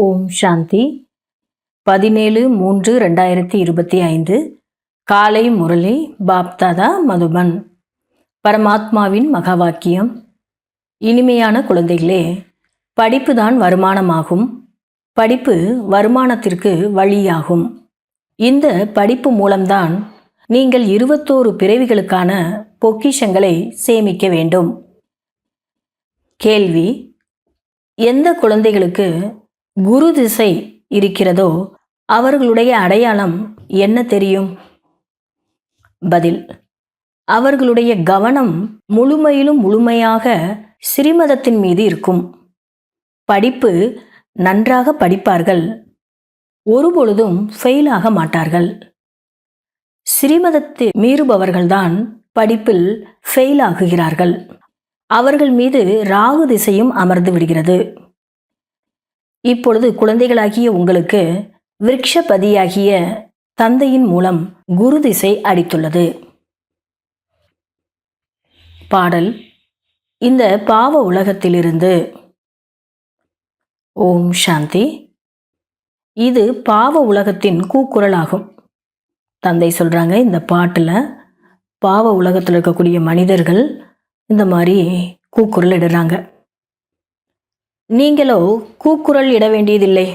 ஓம் சாந்தி. 17-3-2025 காலை முரளி பாப்தாதா மதுபன். பரமாத்மாவின் மகாவாக்கியம். இனிமையான குழந்தைகளே, படிப்புதான் வருமானமாகும். படிப்பு வருமானத்திற்கு வழியாகும். இந்த படிப்பு மூலம்தான் நீங்கள் 21 பிறவிகளுக்கான பொக்கிஷங்களை சேமிக்க வேண்டும். கேள்வி: எந்த குழந்தைகளுக்கு குரு திசை இருக்கிறதோ அவர்களுடைய அடையாளம் என்ன தெரியும்? பதில்: அவர்களுடைய கவனம் முழுமையாக ஸ்ரீமதத்தின் மீது இருக்கும். படிப்பு நன்றாக படிப்பார்கள், ஒருபொழுதும் ஃபெயில் ஆக மாட்டார்கள். ஸ்ரீமதத்தை மீறுபவர்கள்தான் படிப்பில் ஃபெயில் ஆகுகிறார்கள். அவர்கள் மீது ராகு திசையும் அமர்ந்து விடுகிறது. இப்பொழுது குழந்தைகளாகிய உங்களுக்கு விருட்சபதியாகிய தந்தையின் மூலம் குரு திசை அடித்துள்ளது. பாடல்: இந்த பாவ உலகத்திலிருந்து. ஓம் சாந்தி. இது பாவ உலகத்தின் கூக்குரல் ஆகும். தந்தை சொல்றாங்க, இந்த பாட்டில் பாவ உலகத்தில் இருக்கக்கூடிய மனிதர்கள் இந்த மாதிரி கூக்குரல் இடுறாங்க. நீங்களோ கூக்குரல் இட வேண்டியதில்லை.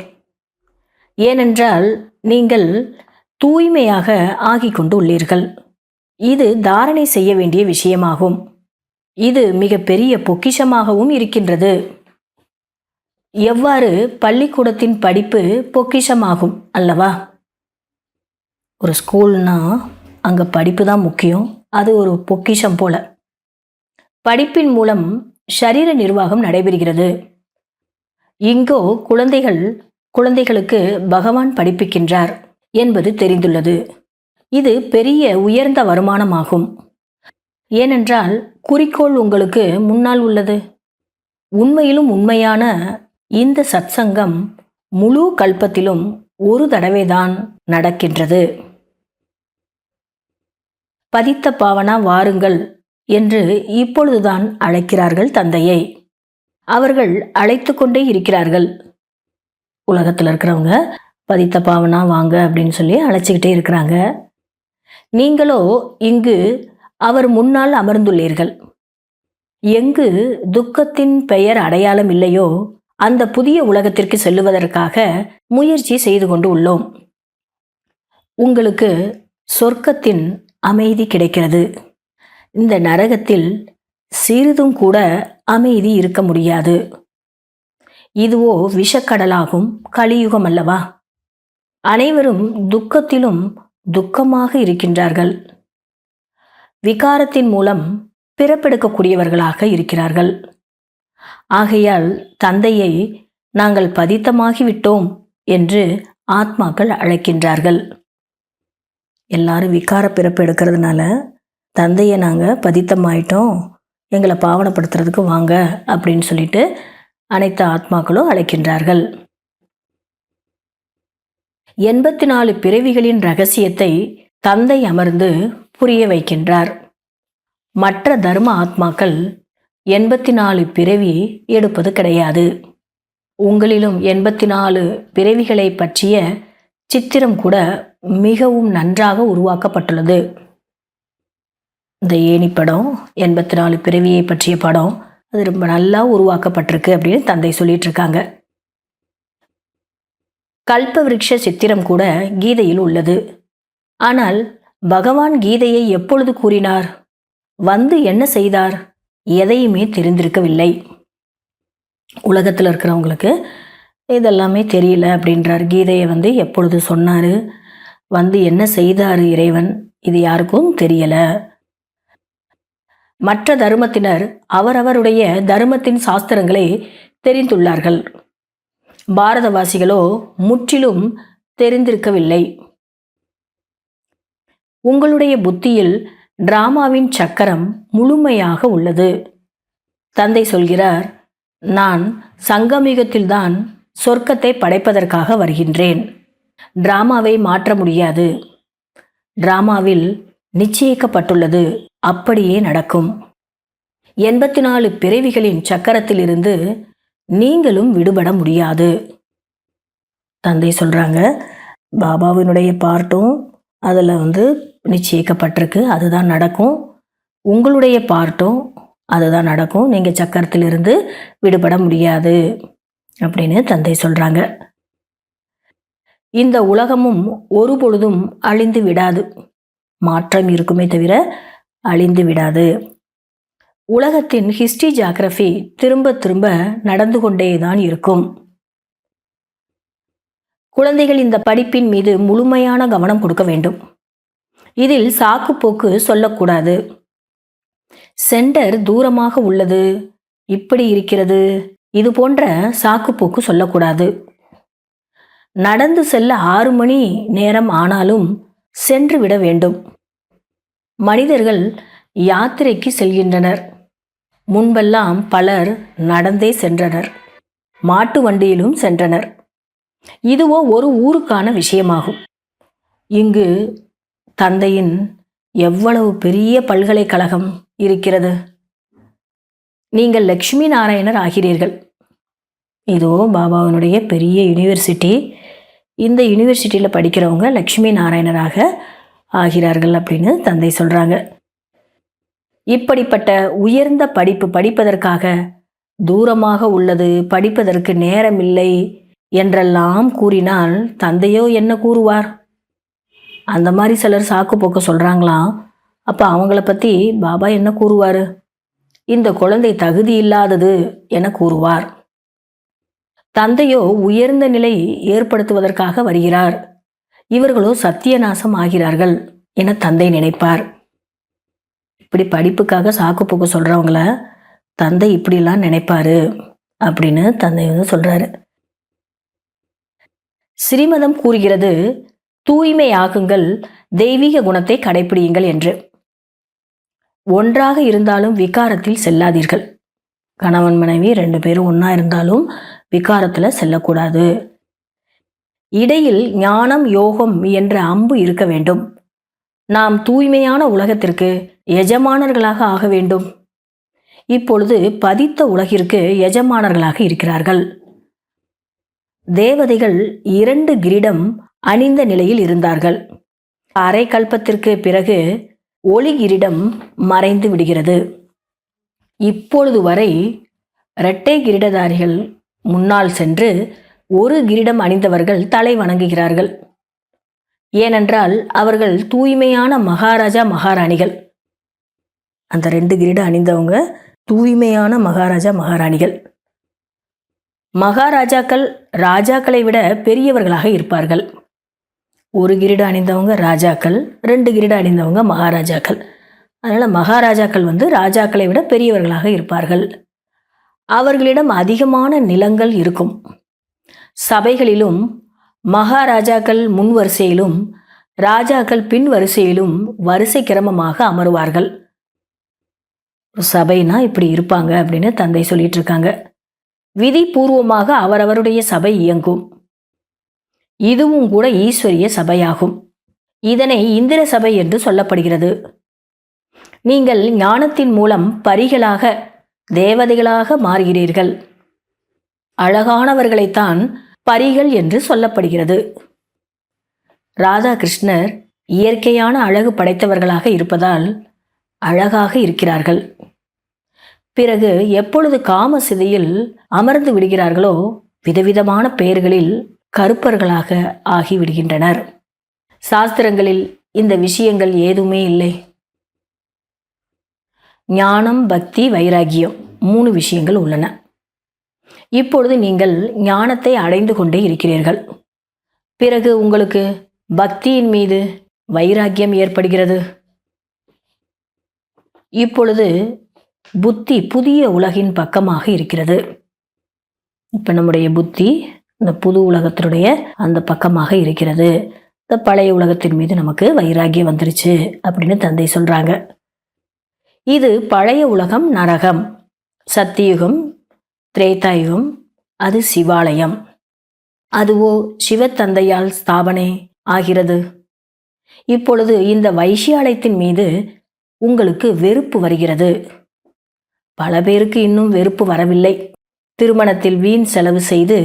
ஏனென்றால் நீங்கள் தூய்மையாக ஆகிக் கொண்டு உள்ளீர்கள். இது தாரணை செய்ய வேண்டிய விஷயமாகும். இது மிகப்பெரிய பொக்கிஷமாகவும் இருக்கின்றது. எவ்வாறு பள்ளிக்கூடத்தின் படிப்பு பொக்கிஷமாகும் அல்லவா? ஒரு ஸ்கூல்னா அங்கே படிப்பு தான் முக்கியம். அது ஒரு பொக்கிஷம் போல. படிப்பின் மூலம் ஷரீர நிர்வாகம் நடைபெறுகிறது. இங்கோ குழந்தைகளுக்கு பகவான் படிப்பிக்கின்றார் என்பது தெரிந்துள்ளது. இது பெரிய உயர்ந்த வருமானமாகும். ஏனென்றால் குறிக்கோள் உங்களுக்கு முன்னால் உள்ளது. உண்மையிலும் உண்மையான இந்த சத்சங்கம் முழு கல்பத்திலும் ஒரு தடவைதான் நடக்கின்றது. பதித்த பாவனா வாருங்கள் என்று இப்பொழுதுதான் அழைக்கிறார்கள் தந்தையை. அவர்கள் அழைத்து கொண்டே இருக்கிறார்கள். உலகத்தில் இருக்கிறவங்க பதித்த பாவனா வாங்க அப்படின்னு சொல்லி அழைச்சிக்கிட்டே இருக்கிறாங்க. நீங்களோ இங்கு அவர் முன்னால் அமர்ந்துள்ளீர்கள். எங்கு துக்கத்தின் பெயர் அடையாளம் இல்லையோ அந்த புதிய உலகத்திற்கு செல்லுவதற்காக முயற்சி செய்து கொண்டு உள்ளோம். உங்களுக்கு சொர்க்கத்தின் அமைதி கிடைக்கிறது. இந்த நரகத்தில் சிறிதும் கூட அமைதி இருக்க முடியாது. இதுவோ விஷக்கடலாகும், கலியுகம் அல்லவா? அனைவரும் துக்கத்திலும் துக்கமாக இருக்கின்றார்கள். விகாரத்தின் மூலம் பிறப்பெடுக்கக்கூடியவர்களாக இருக்கிறார்கள். ஆகையால் தந்தையை நாங்கள் பதித்தமாகிவிட்டோம் என்று ஆத்மாக்கள் அழைக்கின்றார்கள். எல்லாரும் விகார பிறப்பு எடுக்கிறதுனால தந்தையை நாங்கள் பதித்தமாயிட்டோம், எங்களை பாவனப்படுத்துறதுக்கு வாங்க அப்படின்னு சொல்லிட்டு அனைத்து ஆத்மாக்களும் அழைக்கின்றார்கள். 84 பிறவிகளின் ரகசியத்தை தந்தை அமர்ந்து புரிய வைக்கின்றார். மற்ற தர்ம ஆத்மாக்கள் 84 பிறவி எடுப்பது கிடையாது. உங்களிலும் 84 பிறவிகளை பற்றிய சித்திரம் கூட மிகவும் நன்றாக உருவாக்கப்பட்டுள்ளது. இந்த ஏணி படம், 84 பிறவியை பற்றிய படம், அது ரொம்ப நல்லா உருவாக்கப்பட்டிருக்கு அப்படின்னு தந்தை சொல்லிட்டு இருக்காங்க. கல்ப விருட்ச சித்திரம் கூட கீதையில் உள்ளது. ஆனால் பகவான் கீதையை எப்பொழுது கூறினார்? வந்து என்ன செய்தார்? எதையுமே தெரிந்திருக்கவில்லை. உலகத்தில் இருக்கிறவங்களுக்கு இதெல்லாமே தெரியல அப்படின்றார். கீதையை எப்பொழுது சொன்னார், என்ன செய்தார் இறைவன், இது யாருக்கும் தெரியல. மற்ற தர்மத்தினர் அவரவருடைய தர்மத்தின் சாஸ்திரங்களை தெரிந்துள்ளார்கள். பாரதவாசிகளோ முற்றிலும் தெரிந்திருக்கவில்லை. உங்களுடைய புத்தியில் டிராமாவின் சக்கரம் முழுமையாக உள்ளது. தந்தை சொல்கிறார், நான் சங்கமிகத்தில்தான் சொர்க்கத்தை படைப்பதற்காக வருகின்றேன். டிராமாவை மாற்ற முடியாது. டிராமாவில் நிச்சயிக்கப்பட்டுள்ளது, அப்படியே நடக்கும். 84 பிறவிகளின் சக்கரத்திலிருந்து நீங்களும் விடுபட முடியாது. தந்தை சொல்கிறாங்க, பாபாவினுடைய பார்ட்டும் அதில் நிச்சயிக்கப்பட்டிருக்கு, அதுதான் நடக்கும். உங்களுடைய பார்ட்டும் அதுதான் நடக்கும். நீங்கள் சக்கரத்திலிருந்து விடுபட முடியாது அப்படின்னு தந்தை சொல்கிறாங்க. இந்த உலகமும் ஒரு பொழுதும் அழிந்து விடாது. மாற்றம் இருக்குமே தவிர அழிந்து விடாது. உலகத்தின் ஹிஸ்டரி ஜியாகிரபி திரும்ப திரும்ப நடந்து கொண்டே தான் இருக்கும். குழந்தைகள் இந்த படிப்பின் மீது முழுமையான கவனம் கொடுக்க வேண்டும். இதில் சாக்குப்போக்கு சொல்லக்கூடாது. சென்டர் தூரமாக உள்ளது, இப்படி இருக்கிறது, இது போன்ற சாக்குப்போக்கு சொல்லக்கூடாது. நடந்து செல்ல 6 மணி நேரம் ஆனாலும் சென்று விட வேண்டும். மனிதர்கள் யாத்திரைக்கு செல்கின்றனர். முன்பெல்லாம் பலர் நடந்தே சென்றனர், மாட்டு வண்டியிலும் சென்றனர். இதுவோ ஒரு ஊருக்கான விஷயமாகும். இங்கு தந்தையின் எவ்வளவு பெரிய பல்கலைக்கழகம் இருக்கிறது. நீங்கள் லக்ஷ்மி நாராயணர் ஆகிறீர்கள். இதோ பாபாவினுடைய பெரிய யூனிவர்சிட்டி. இந்த யூனிவர்சிட்டியில் படிக்கிறவங்க லக்ஷ்மி நாராயணராக ஆகிறார்கள் அப்படின்னு தந்தை சொல்கிறாங்க. இப்படிப்பட்ட உயர்ந்த படிப்பு படிப்பதற்காக தூரமாக உள்ளது, படிப்பதற்கு நேரம் இல்லை என்றெல்லாம் கூறினால் தந்தையோ என்ன கூறுவார்? அந்த மாதிரி சிலர் சாக்கு போக்க சொல்கிறாங்களாம். அப்போ அவங்கள பற்றி பாபா என்ன கூறுவார்? இந்த குழந்தை தகுதி இல்லாதது என கூறுவார். தந்தையோ உயர்ந்த நிலை ஏற்படுத்துவதற்காக வருகிறார், இவர்களோ சத்தியநாசம் ஆகிறார்கள் என தந்தை நினைப்பார். இப்படி படிப்புக்காக சாக்கு போக்கு சொல்கிறவங்கள தந்தை இப்படிலாம் நினைப்பாரு அப்படின்னு தந்தை சொல்கிறாரு. ஸ்ரீமதம் கூறுகிறது, தூய்மையாகுங்கள், தெய்வீக குணத்தை கடைபிடியுங்கள் என்று. ஒன்றாக இருந்தாலும் விகாரத்தில் செல்லாதீர்கள். கணவன் மனைவி 2 பேரும் ஒன்றா இருந்தாலும் விகாரத்தில் செல்லக்கூடாது. இடையில் ஞானம் யோகம் என்ற அம்பு இருக்க வேண்டும். நாம் தூய்மையான உலகத்திற்கு எஜமானர்களாக ஆக வேண்டும். இப்பொழுது பதித்த உலகிற்கு எஜமானர்களாக இருக்கிறார்கள். தேவதைகள் 2 கிரீடம் அணிந்த நிலையில் இருந்தார்கள். அரை கல்பத்திற்கு பிறகு ஒளி கிரீடம் மறைந்து விடுகிறது. இப்பொழுது வரை இரட்டை கிரீடதாரிகள் முன்னால் சென்று ஒரு கிரீடம் அணிந்தவர்கள் தலை வணங்குகிறார்கள். ஏனென்றால் அவர்கள் தூய்மையான மகாராஜா மகாராணிகள். அந்த 2 கிரீடம் அணிந்தவங்க தூய்மையான மகாராஜா மகாராணிகள். மகாராஜாக்கள் ராஜாக்களை விட பெரியவர்களாக இருப்பார்கள். ஒரு கிரீடம் அணிந்தவங்க ராஜாக்கள், 2 கிரீடம் அணிந்தவங்க மகாராஜாக்கள். அதனால் மகாராஜாக்கள் ராஜாக்களை விட பெரியவர்களாக இருப்பார்கள். அவர்களிடம் அதிகமான நிலங்கள் இருக்கும். சபைகளிலும் மகாராஜாக்கள் முன் வரிசையிலும் ராஜாக்கள் பின் வரிசையிலும் வரிசை கிரமமாக அமருவார்கள். சபைனா இப்படி இருப்பாங்க அப்படின்னு தந்தை சொல்லிட்டு இருக்காங்க. விதி பூர்வமாக அவரவருடைய சபை இயங்கும். இதுவும் கூட ஈஸ்வரிய சபையாகும். இதனை இந்திர சபை என்று சொல்லப்படுகிறது. நீங்கள் ஞானத்தின் மூலம் பரிகளாக தேவதைகளாக மாறுகிறீர்கள். அழகானவர்களைத்தான் பரிகள் என்று சொல்லப்படுகிறது. ராதாகிருஷ்ணர் இயற்கையான அழகு படைத்தவர்களாக இருப்பதால் அழகாக இருக்கிறார்கள். பிறகு எப்பொழுது காம சிதையில் அமர்ந்து விடுகிறார்களோ விதவிதமான பெயர்களில் கருப்பர்களாக ஆகிவிடுகின்றனர். சாஸ்திரங்களில் இந்த விஷயங்கள் ஏதுமே இல்லை. ஞானம், பக்தி, வைராகியம் 3 விஷயங்கள் உள்ளன. இப்பொழுது நீங்கள் ஞானத்தை அடைந்து கொண்டே இருக்கிறீர்கள். பிறகு உங்களுக்கு பக்தியின் மீது வைராகியம் ஏற்படுகிறது. இப்பொழுது புத்தி புதிய உலகின் பக்கமாக இருக்கிறது. இப்போ நம்முடைய புத்தி இந்த புது உலகத்தினுடைய அந்த பக்கமாக இருக்கிறது. இந்த பழைய உலகத்தின் மீது நமக்கு வைராகியம் வந்துருச்சு அப்படின்னு தந்தை சொல்றாங்க. இது பழைய உலகம் நரகம், சத்தியுகம், திரேதாயுகம், அது சிவாலயம். அதுவோ சிவத்தந்தையால் ஸ்தாபனை ஆகிறது. இப்பொழுது இந்த வைஷ்யாலயத்தின் மீது உங்களுக்கு வெறுப்பு வருகிறது. பல பேருக்கு இன்னும் வெறுப்பு வரவில்லை. திருமணத்தில் வீண் செலவு செய்து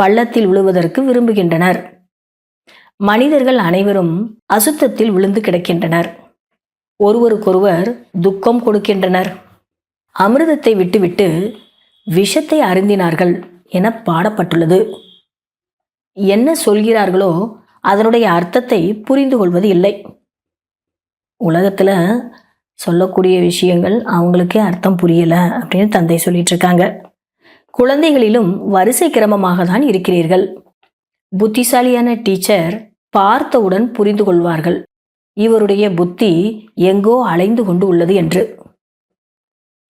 பள்ளத்தில் விழுவதற்கு விரும்புகின்றனர். மனிதர்கள் அனைவரும் அசுத்தத்தில் விழுந்து கிடக்கின்றனர். ஒருவருக்கொருவர் துக்கம் கொடுக்கின்றனர். அமிர்தத்தை விட்டுவிட்டு விஷத்தை அருந்தினார்கள் என பாடப்பட்டுள்ளது. என்ன சொல்கிறார்களோ அதனுடைய அர்த்தத்தை புரிந்து கொள்வது இல்லை. உலகத்தில் சொல்லக்கூடிய விஷயங்கள் அவங்களுக்கே அர்த்தம் புரியலை அப்படின்னு தந்தை சொல்லிட்டு இருக்காங்க. குழந்தைகளிலும் வரிசை கிரமமாக தான் இருக்கிறீர்கள். புத்திசாலியான டீச்சர் பார்த்தவுடன் புரிந்து கொள்வார்கள் இவருடைய புத்தி எங்கோ அலைந்து கொண்டு உள்ளது என்று.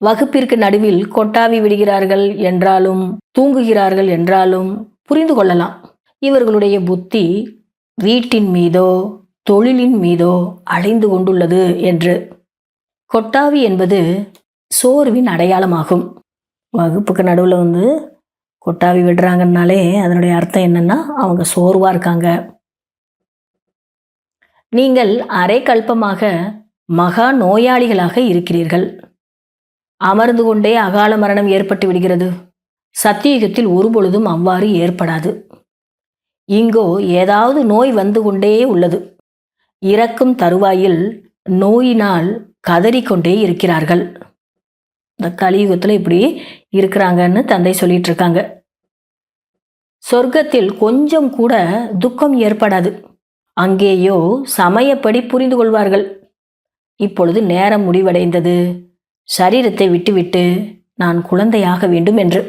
வகுப்பிற்கு நடுவில் கொட்டாவி விடுகிறார்கள் என்றாலும் தூங்குகிறார்கள் என்றாலும் புரிந்து கொள்ளலாம் இவர்களுடைய புத்தி வீட்டின் மீதோ தொழிலின் மீதோ அலைந்து கொண்டுள்ளது என்று. கொட்டாவி என்பது சோர்வின் அடையாளமாகும். வகுப்புக்கு நடுவில் கொட்டாவி விடுறாங்கன்னாலே அதனுடைய அர்த்தம் என்னன்னா அவங்க சோர்வாக இருக்காங்க. நீங்கள் அரை கல்பமாக மகா நோயாளிகளாக இருக்கிறீர்கள். அமர்ந்து கொண்டே அகால மரணம் ஏற்பட்டு விடுகிறது. சத்தியுகத்தில் ஒருபொழுதும் அவ்வாறு ஏற்படாது. இங்கோ ஏதாவது நோய் வந்து கொண்டே உள்ளது. இறக்கும் தருவாயில் நோயினால் கதறிக்கொண்டே இருக்கிறார்கள். இந்த கலியுகத்தில் இப்படி இருக்கிறாங்கன்னு தந்தை சொல்லிட்டு இருக்காங்க. சொர்க்கத்தில் கொஞ்சம் கூட துக்கம் ஏற்படாது. அங்கேயோ சமயப்படி புரிந்து கொள்வார்கள். இப்பொழுது நேரம் முடிவடைந்தது. சரீரத்தை விட்டுவிட்டு நான் குழந்தையாக வேண்டும் என்று.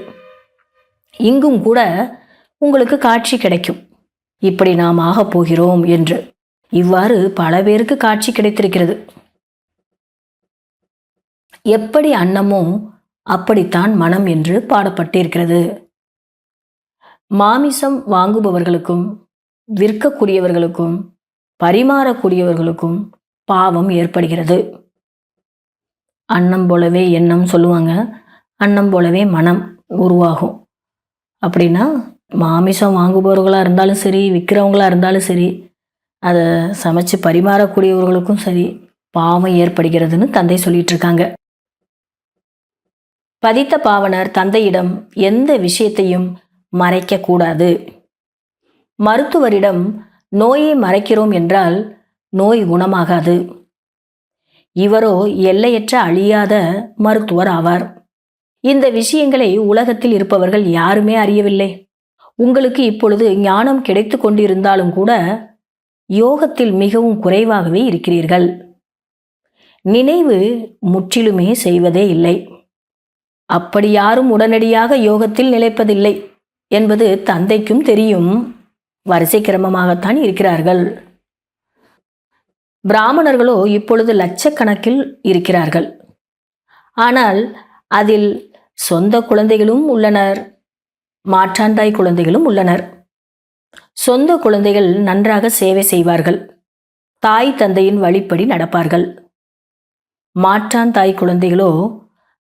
இங்கும் கூட உங்களுக்கு காட்சி கிடைக்கும். இப்படி நாம் ஆகப் போகிறோம் என்று. இவ்வாறு பல பேருக்கு காட்சி கிடைத்திருக்கிறது. எப்படி அன்னமோ அப்படித்தான் மனம் என்று பாடப்பட்டிருக்கிறது. மாமிசம் வாங்குபவர்களுக்கும் விற்கக்கூடியவர்களுக்கும் பரிமாறக்கூடியவர்களுக்கும் பாவம் ஏற்படுகிறது. அன்னம் போலவே எண்ணம் சொல்லுவாங்க. அன்னம் போலவே மனம் உருவாகும். அப்படின்னா மாமிசம் வாங்குபவர்களாக இருந்தாலும் சரி, விற்கிறவங்களா இருந்தாலும் சரி, அதை சமைச்சு பரிமாறக்கூடியவர்களுக்கும் சரி பாவம் ஏற்படுகிறதுன்னு தந்தை சொல்லிட்டு இருக்காங்க. பதித்த பாவனர் தந்தையிடம் எந்த விஷயத்தையும் மறைக்க கூடாது. மருத்துவரிடம் நோயை மறைக்கிறோம் என்றால் நோய் குணமாகாது. இவரோ எல்லையற்ற அழியாத மருத்துவர் ஆவார். இந்த விஷயங்களை உலகத்தில் இருப்பவர்கள் யாருமே அறியவில்லை. உங்களுக்கு இப்பொழுது ஞானம் கிடைத்து கொண்டிருந்தாலும் கூட யோகத்தில் மிகவும் குறைவாகவே இருக்கிறீர்கள். நினைவு முற்றிலுமே செய்வதே இல்லை. அப்படி யாரும் உடனடியாக யோகத்தில் நிலைப்பதில்லை என்பது தந்தைக்கும் தெரியும். வரிசை கிரமமாகத்தான் இருக்கிறார்கள். பிராமணர்களோ இப்பொழுது லட்சக்கணக்கில் இருக்கிறார்கள். ஆனால் அதில் சொந்த குழந்தைகளும் உள்ளனர், மாற்றாந்தாய் குழந்தைகளும் உள்ளனர். சொந்த குழந்தைகள் நன்றாக சேவை செய்வார்கள். தாய் தந்தையின் வழிப்படி நடப்பார்கள். மாற்றான் தாய் குழந்தைகளோ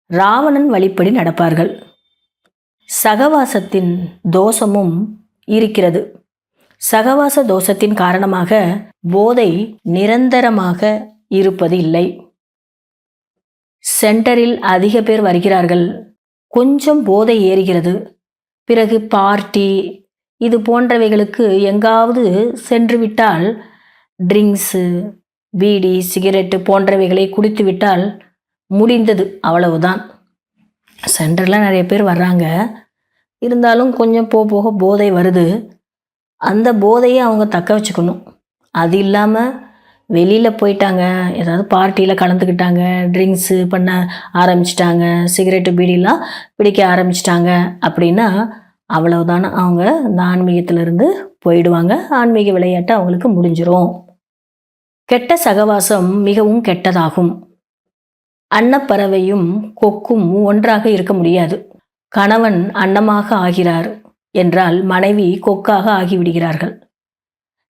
ராவணன் வழிப்படி நடப்பார்கள். சகவாசத்தின் தோஷமும் இருக்கிறது. சகவாச தோஷத்தின் காரணமாக போதை நிரந்தரமாக இருப்பது இல்லை. சென்டரில் அதிக பேர் வருகிறார்கள். கொஞ்சம் போதை ஏறுகிறது. பிறகு பார்ட்டி இது போன்றவைகளுக்கு எங்காவது சென்று விட்டால் ட்ரிங்க்ஸு, பீடி, சிகரெட்டு போன்றவைகளை குடித்து விட்டால் முடிந்தது, அவ்வளவுதான். சென்டரில் நிறைய பேர் வர்றாங்க. இருந்தாலும் கொஞ்சம் போக போக போதை வருது. அந்த போதையை அவங்க தக்க வச்சுக்கணும். அது இல்லாமல் வெளியில் போயிட்டாங்க, ஏதாவது பார்ட்டியில் கலந்துக்கிட்டாங்க, ட்ரிங்க்ஸு பண்ண ஆரம்பிச்சிட்டாங்க, சிகரெட்டு பீடிலாம் பிடிக்க ஆரம்பிச்சிட்டாங்க அப்படின்னா அவ்வளவுதானே, அவங்க இந்த ஆன்மீகத்திலிருந்து போயிடுவாங்க. ஆன்மீக விளையாட்டு அவங்களுக்கு முடிஞ்சிரும். கெட்ட சகவாசம் மிகவும் கெட்டதாகும். அன்னப்பறவையும் கொக்கும் ஒன்றாக இருக்க முடியாது. கணவன் அன்னமாக ஆகிறார் என்றால் மனைவி கொக்காக ஆகிவிடுகிறார்கள்.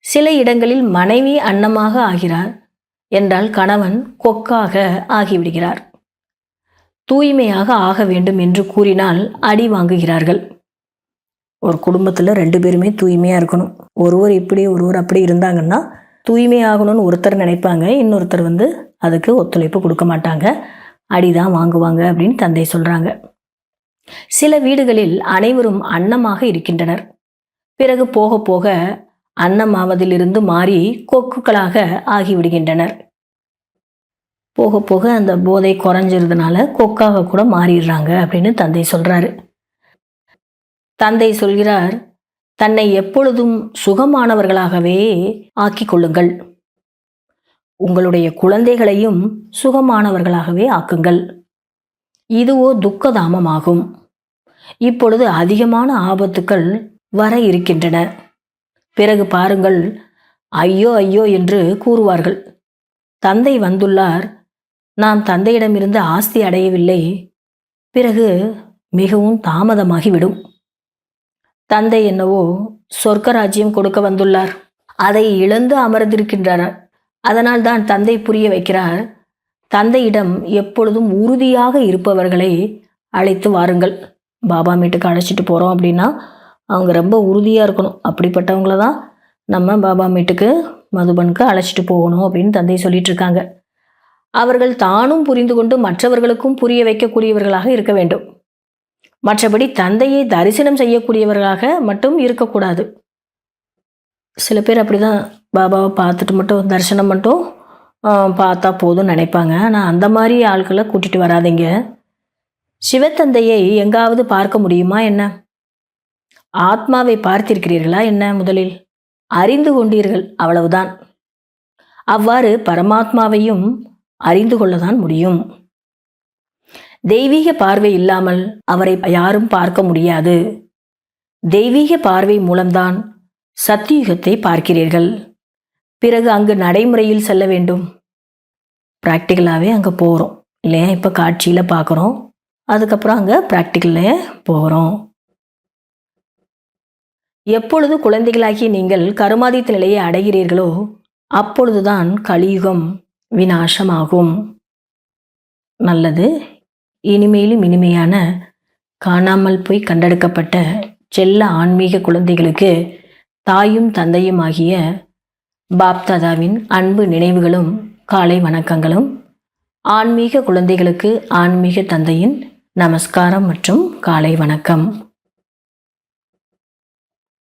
சில இடங்களில் மனைவி அன்னமாக ஆகிறார் என்றால் கணவன் கொக்காக ஆகிவிடுகிறார். தூய்மையாக ஆக வேண்டும் என்று கூறினால் அடி வாங்குகிறார்கள். ஒரு குடும்பத்தில் 2 பேருமே தூய்மையாக இருக்கணும். ஒருவர் இப்படி ஒருவர் அப்படி இருந்தாங்கன்னா தூய்மையாகணும்னு ஒருத்தர் நினைப்பாங்க, இன்னொருத்தர் அதுக்கு ஒத்துழைப்பு கொடுக்க மாட்டாங்க, அடிதான் வாங்குவாங்க அப்படின்னு தந்தை சொல்கிறாங்க. சில வீடுகளில் அனைவரும் அன்னமாக இருக்கின்றனர். பிறகு போக போக அன்னமாவதிலிருந்து மாறி கொக்குகளாக ஆகிவிடுகின்றனர். போக போக அந்த போதை குறைஞ்சிறதுனால கொக்காக கூட மாறிடுறாங்க அப்படின்னு தந்தை சொல்றாரு. தந்தை சொல்கிறார், தன்னை எப்பொழுதும் சுகமானவர்களாகவே ஆக்கிக் கொள்ளுங்கள். உங்களுடைய குழந்தைகளையும் சுகமானவர்களாகவே ஆக்குங்கள். இதுவோ துக்கதாமமாகும். இப்பொழுது அதிகமான ஆபத்துக்கள் வர இருக்கின்றன. பிறகு பாருங்கள், ஐயோ ஐயோ என்று கூறுவார்கள். தந்தை வந்துள்ளார், நாம் தந்தையிடமிருந்து ஆஸ்தி அடையவில்லை, பிறகு மிகவும் தாமதமாகிவிடும். தந்தை என்னவோ சொர்க்கராஜ்யம் கொடுக்க வந்துள்ளார், அதை இழந்து அமர்ந்திருக்கின்றனர். அதனால் தான் தந்தை புரிய வைக்கிறார், தந்தையிடம் எப்பொழுதும் உறுதியாக இருப்பவர்களை அழைத்து வாருங்கள். பாபா மீட்டுக்கு அழைச்சிட்டு போகிறோம் அப்படின்னா அவங்க ரொம்ப உறுதியாக இருக்கணும். அப்படிப்பட்டவங்கள தான் நம்ம பாபா மீட்டுக்கு மதுபனுக்கு அழைச்சிட்டு போகணும் அப்படின்னு தந்தை சொல்லிட்டு இருக்காங்க. அவர்கள் தானும் புரிந்து கொண்டு மற்றவர்களுக்கும் புரிய வைக்கக்கூடியவர்களாக இருக்க வேண்டும். மற்றபடி தந்தையை தரிசனம் செய்யக்கூடியவர்களாக மட்டும் இருக்கக்கூடாது. சில பேர் அப்படிதான் பாபாவை பார்த்துட்டு மட்டும் தரிசனம் மட்டும் பார்த்தா போதும்னு நினைப்பாங்க. ஆனால் அந்த மாதிரி ஆட்களை கூட்டிகிட்டு வராதிங்க. சிவத்தந்தையை எங்காவது பார்க்க முடியுமா என்ன? ஆத்மாவை பார்த்திருக்கிறீர்களா என்ன? முதலில் அறிந்து கொண்டீர்கள், அவ்வளவுதான். அவ்வாறு பரமாத்மாவையும் அறிந்து கொள்ளதான் முடியும். தெய்வீக பார்வை இல்லாமல் அவரை யாரும் பார்க்க முடியாது. தெய்வீக பார்வை மூலம்தான் சத்தியுகத்தை பார்க்கிறீர்கள். பிறகு அங்கு நடைமுறையில் செல்ல வேண்டும். ப்ராக்டிக்கலாகவே அங்கே போகிறோம் இல்லையா? இப்போ காட்சியில் பார்க்குறோம், அதுக்கப்புறம் அங்கே ப்ராக்டிக்கலில் போகிறோம். எப்பொழுது குழந்தைகளாகி நீங்கள் கருமாதித்த நிலையை அடைகிறீர்களோ அப்பொழுதுதான் கலியுகம் விநாசமாகும். நல்லது. இனிமேலும் இனிமையான காணாமல் போய் கண்டெடுக்கப்பட்ட செல்ல ஆன்மீக குழந்தைகளுக்கு தாயும் தந்தையும் ஆகிய பாப்தாதாவின் அன்பு நினைவுகளும் காலை வணக்கங்களும். ஆன்மீக குழந்தைகளுக்கு ஆன்மீக தந்தையின் நமஸ்காரம் மற்றும் காலை வணக்கம்.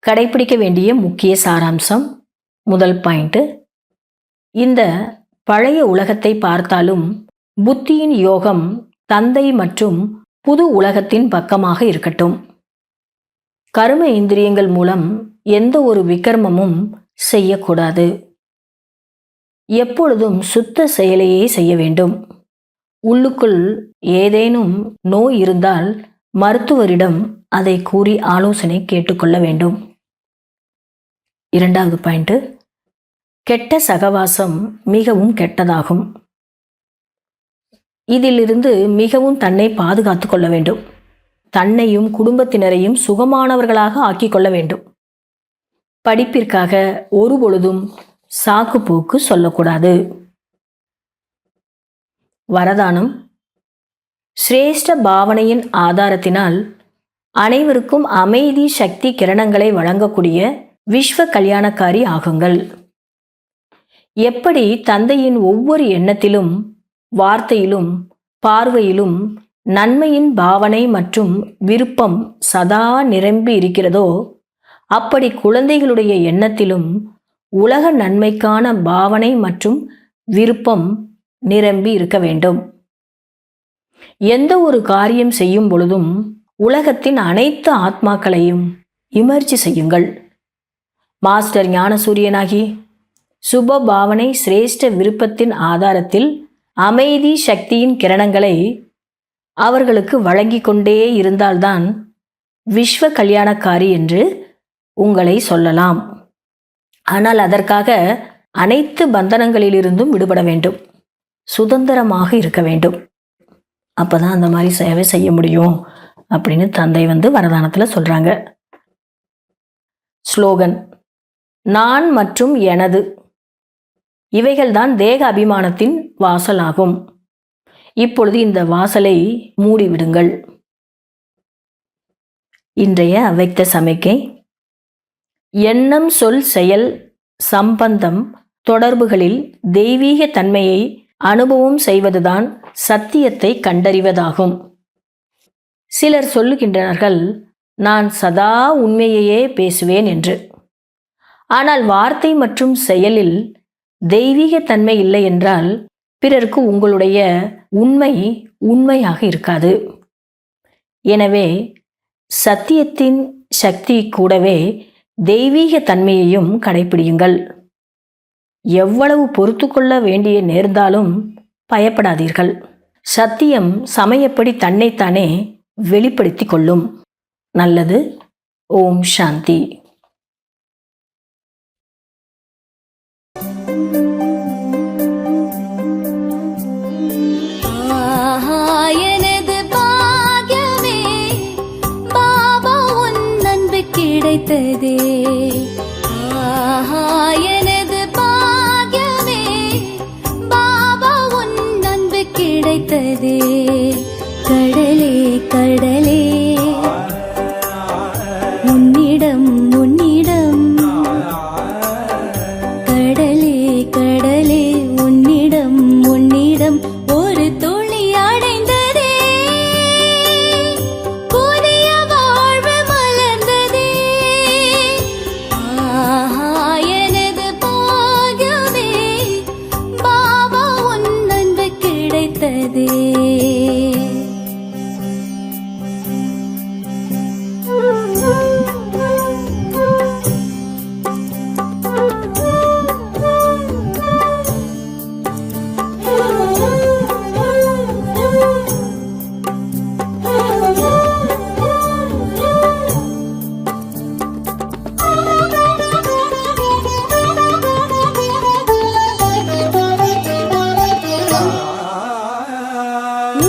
கடைபிடிக்க வேண்டிய முக்கிய சாராம்சம். முதல் பாயிண்ட், இந்த பழைய உலகத்தை பார்த்தாலும் புத்தியின் யோகம் தந்தை மற்றும் புது உலகத்தின் பக்கமாக இருக்கட்டும். கர்ம இந்திரியங்கள் மூலம் எந்த ஒரு விகர்மமும் செய்யக்கூடாது. எப்பொழுதும் சுத்த செயலையே செய்ய வேண்டும். உள்ளுக்குள் ஏதேனும் நோய் இருந்தால் மருத்துவரிடம் அதை கூறி ஆலோசனை கேட்டுக்கொள்ள வேண்டும். இரண்டாவது பாயிண்ட், கெட்ட சகவாசம் மிகவும் கெட்டதாகும். இதிலிருந்து மிகவும் தன்னை பாதுகாத்து கொள்ள வேண்டும். தன்னையும் குடும்பத்தினரையும் சுகமானவர்களாக ஆக்கிக் கொள்ள வேண்டும். படிப்பிற்காக ஒருபொழுதும் சாக்கு போக்கு சொல்லக்கூடாது. வரதானம். சிரேஷ்ட பாவனையின் ஆதாரத்தினால் அனைவருக்கும் அமைதி சக்தி கிரணங்களை வழங்கக்கூடிய விஸ்வ கல்யாணக்காரி ஆகுங்கள். எப்படி தந்தையின் ஒவ்வொரு எண்ணத்திலும் வார்த்தையிலும் பார்வையிலும் நன்மையின் பாவனை மற்றும் விருப்பம் சதா நிரம்பி இருக்கிறதோ அப்படி குழந்தைகளுடைய எண்ணத்திலும் உலக நன்மைக்கான பாவனை மற்றும் விருப்பம் நிரம்பி இருக்க வேண்டும். எந்த ஒரு காரியம் செய்யும் பொழுதும் உலகத்தின் அனைத்து ஆத்மாக்களையும் இமர்ச்சி செய்யுங்கள். மாஸ்டர் ஞானசூரியனாகி சுப பாவனை சிரேஷ்ட விருப்பத்தின் ஆதாரத்தில் அமைதி சக்தியின் கிரணங்களை அவர்களுக்கு வழங்கி கொண்டே இருந்தால்தான் விஸ்வ கல்யாணக்காரி என்று உங்களை சொல்லலாம். ஆனால் அதற்காக அனைத்து பந்தனங்களிலிருந்தும் விடுபட வேண்டும். சுதந்திரமாக இருக்க வேண்டும். அப்பதான் அந்த மாதிரி சேவை செய்ய முடியும் அப்படின்னு தந்தை வரதானத்தில் சொல்றாங்க. ஸ்லோகன். நான் மற்றும் எனது இவைகள்தான் தேக அபிமானத்தின் வாசலாகும். இப்பொழுது இந்த வாசலை மூடிவிடுங்கள். இன்றைய அவ்யக்த சமிக்கை. எண்ணம் சொல் செயல் சம்பந்தம் தொடர்புகளில் தெய்வீக தன்மையை அனுபவம் செய்வதுதான் சத்தியத்தை கண்டறிவதாகும். சிலர் சொல்லுகின்றனர்கள், நான் சதா உண்மையையே பேசுவேன் என்று. ஆனால் வார்த்தை மற்றும் செயலில் தெய்வீக தன்மை இல்லை என்றால் பிறருக்கு உங்களுடைய உண்மை உண்மையாக இருக்காது. எனவே சத்தியத்தின் சக்தி கூடவே தெய்வீக தன்மையையும் கடைபிடியுங்கள். எவ்வளவு பொறுத்து கொள்ள வேண்டிய நேர்ந்தாலும் பயப்படாதீர்கள். சத்தியம் சமயப்படி தன்னைத்தானே வெளிப்படுத்தி கொள்ளும். நல்லது. ஓம் சாந்தி. எனது பாக்யமே பாபா உன் அன்பு கிடைத்ததே. எனது பாக்யமே பாபா உன் அன்பு கிடைத்ததே. கடலே கடலே உன்னிடம் உன்னிடம், கடலே கடலே உன்னிடம் உன்னிடம் ஒரு துளி அடைந்ததே. புதிய வாழ்வு மலர்ந்ததே. எனது பாக்யமே பாபா உன் அன்பு கிடைத்ததே.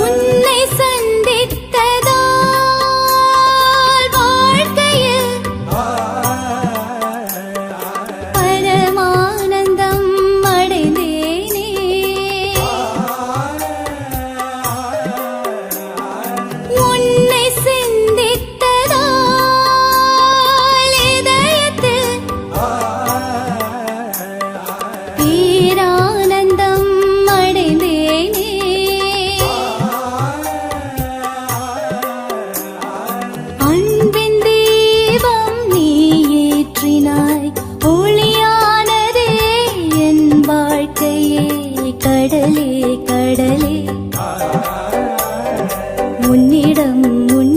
உன்னை சந்தித்ததால் வாழ்க்கையில் பரமானந்தம் அடைந்தேனே. உன்னை சிந்தித்ததால் இதயத்தில் பேரானந்தம் அடைந்தேனே. அன்பின் தீபம் நீ ஏற்றினாய், ஒளியானதே என் வாழ்க்கையே. கடலே கடலே உன்னிடம் உன்